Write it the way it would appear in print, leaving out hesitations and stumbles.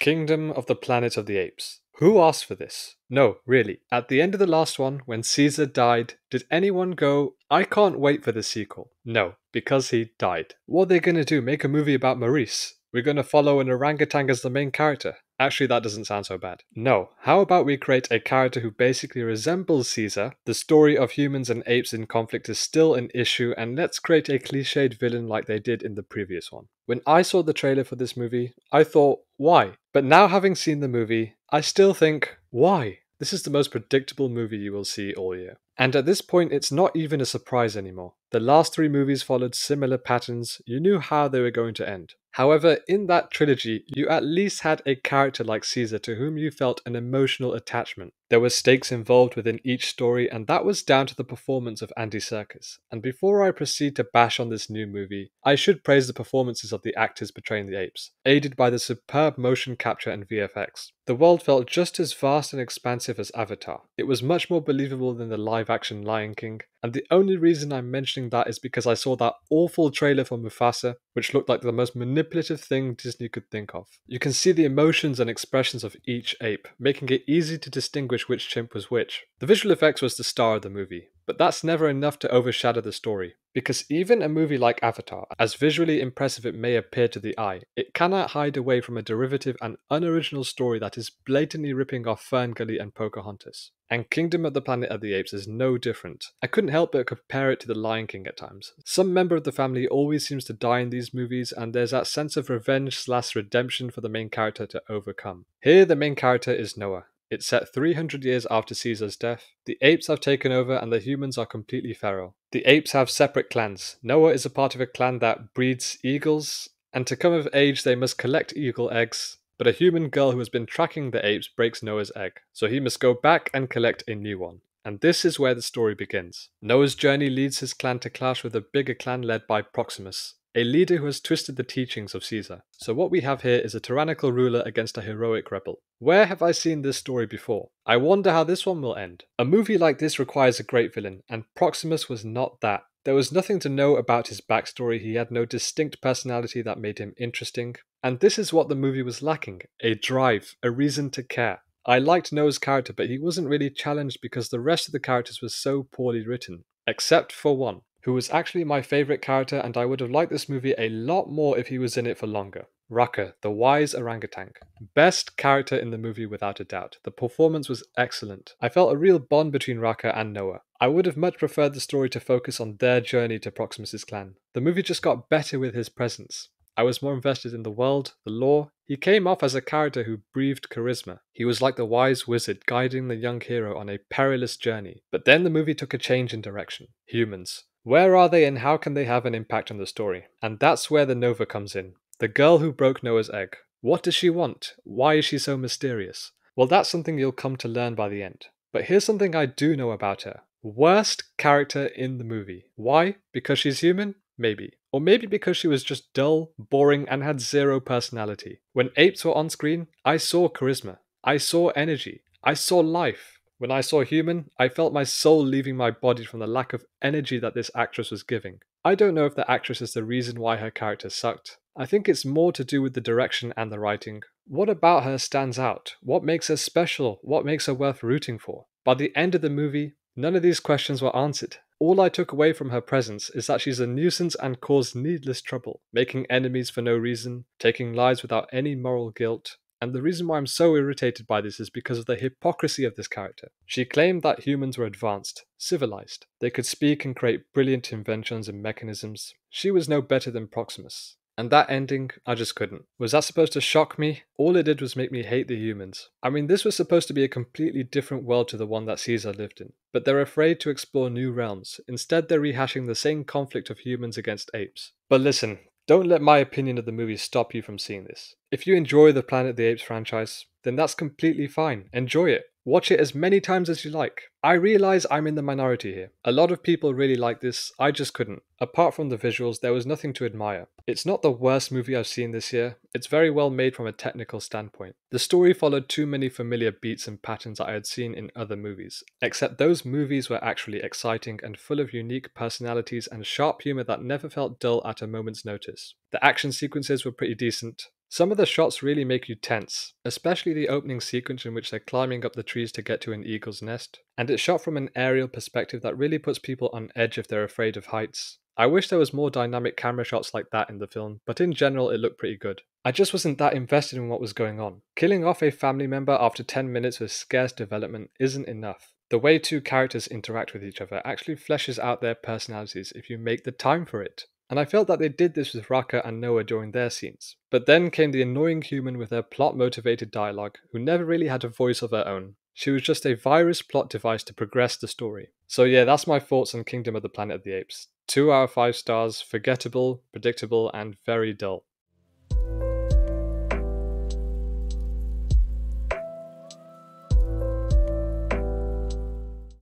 Kingdom of the Planet of the Apes. Who asked for this? No, really. At the end of the last one, when Caesar died, did anyone go, I can't wait for the sequel? No, because he died. What are they gonna do? Make a movie about Maurice? We're gonna follow an orangutan as the main character? Actually, that doesn't sound so bad. No, how about we create a character who basically resembles Caesar? The story of humans and apes in conflict is still an issue, and let's create a cliched villain like they did in the previous one. When I saw the trailer for this movie, I thought, why? But now having seen the movie, I still think, why? This is the most predictable movie you will see all year. And at this point, it's not even a surprise anymore. The last three movies followed similar patterns, you knew how they were going to end. However, in that trilogy, you at least had a character like Caesar to whom you felt an emotional attachment. There were stakes involved within each story, and that was down to the performance of Andy Serkis. And before I proceed to bash on this new movie, I should praise the performances of the actors portraying the apes, aided by the superb motion capture and VFX. The world felt just as vast and expansive as Avatar. It was much more believable than the live-action Lion King, and the only reason I'm mentioning that is because I saw that awful trailer for Mufasa, which looked like the most manipulative thing Disney could think of. You can see the emotions and expressions of each ape, making it easy to distinguish which chimp was which. The visual effects was the star of the movie, but that's never enough to overshadow the story. Because even a movie like Avatar, as visually impressive it may appear to the eye, it cannot hide away from a derivative and unoriginal story that is blatantly ripping off Ferngully and Pocahontas. And Kingdom of the Planet of the Apes is no different. I couldn't help but compare it to The Lion King at times. Some member of the family always seems to die in these movies, and there's that sense of revenge/redemption for the main character to overcome. Here the main character is Noah. It's set 300 years after Caesar's death. The apes have taken over and the humans are completely feral. The apes have separate clans. Noah is a part of a clan that breeds eagles, and to come of age they must collect eagle eggs. But a human girl who has been tracking the apes breaks Noah's egg, so he must go back and collect a new one. And this is where the story begins. Noah's journey leads his clan to clash with a bigger clan led by Proximus, a leader who has twisted the teachings of Caesar. So what we have here is a tyrannical ruler against a heroic rebel. Where have I seen this story before? I wonder how this one will end. A movie like this requires a great villain, and Proximus was not that. There was nothing to know about his backstory, he had no distinct personality that made him interesting. And this is what the movie was lacking, a drive, a reason to care. I liked Noah's character, but he wasn't really challenged because the rest of the characters were so poorly written. Except for one, who was actually my favourite character, and I would have liked this movie a lot more if he was in it for longer. Raka, the wise orangutan. Best character in the movie without a doubt. The performance was excellent. I felt a real bond between Raka and Noah. I would have much preferred the story to focus on their journey to Proximus's clan. The movie just got better with his presence. I was more invested in the world, the lore. He came off as a character who breathed charisma. He was like the wise wizard guiding the young hero on a perilous journey. But then the movie took a change in direction. Humans. Where are they and how can they have an impact on the story? And that's where the Nova comes in. The girl who broke Noah's egg. What does she want? Why is she so mysterious? Well, that's something you'll come to learn by the end. But here's something I do know about her. Worst character in the movie. Why? Because she's human? Maybe. Or maybe because she was just dull, boring, and had zero personality. When apes were on screen, I saw charisma. I saw energy. I saw life. When I saw human, I felt my soul leaving my body from the lack of energy that this actress was giving. I don't know if the actress is the reason why her character sucked. I think it's more to do with the direction and the writing. What about her stands out? What makes her special? What makes her worth rooting for? By the end of the movie, none of these questions were answered. All I took away from her presence is that she's a nuisance and caused needless trouble, making enemies for no reason, taking lives without any moral guilt. And the reason why I'm so irritated by this is because of the hypocrisy of this character. She claimed that humans were advanced, civilized. They could speak and create brilliant inventions and mechanisms. She was no better than Proximus. And that ending, I just couldn't. Was that supposed to shock me? All it did was make me hate the humans. I mean, this was supposed to be a completely different world to the one that Caesar lived in. But they're afraid to explore new realms. Instead, they're rehashing the same conflict of humans against apes. But listen, don't let my opinion of the movie stop you from seeing this. If you enjoy the Planet of the Apes franchise, then that's completely fine. Enjoy it. Watch it as many times as you like. I realize I'm in the minority here. A lot of people really like this, I just couldn't. Apart from the visuals, there was nothing to admire. It's not the worst movie I've seen this year. It's very well made from a technical standpoint. The story followed too many familiar beats and patterns that I had seen in other movies. Except those movies were actually exciting and full of unique personalities and sharp humor that never felt dull at a moment's notice. The action sequences were pretty decent. Some of the shots really make you tense, especially the opening sequence in which they're climbing up the trees to get to an eagle's nest, and it's shot from an aerial perspective that really puts people on edge if they're afraid of heights. I wish there was more dynamic camera shots like that in the film, but in general it looked pretty good. I just wasn't that invested in what was going on. Killing off a family member after 10 minutes with scarce development isn't enough. The way two characters interact with each other actually fleshes out their personalities if you make the time for it. And I felt that they did this with Raka and Noah during their scenes. But then came the annoying human with her plot-motivated dialogue, who never really had a voice of her own. She was just a virus plot device to progress the story. So yeah, that's my thoughts on Kingdom of the Planet of the Apes. 2 out of 5 stars, forgettable, predictable, and very dull.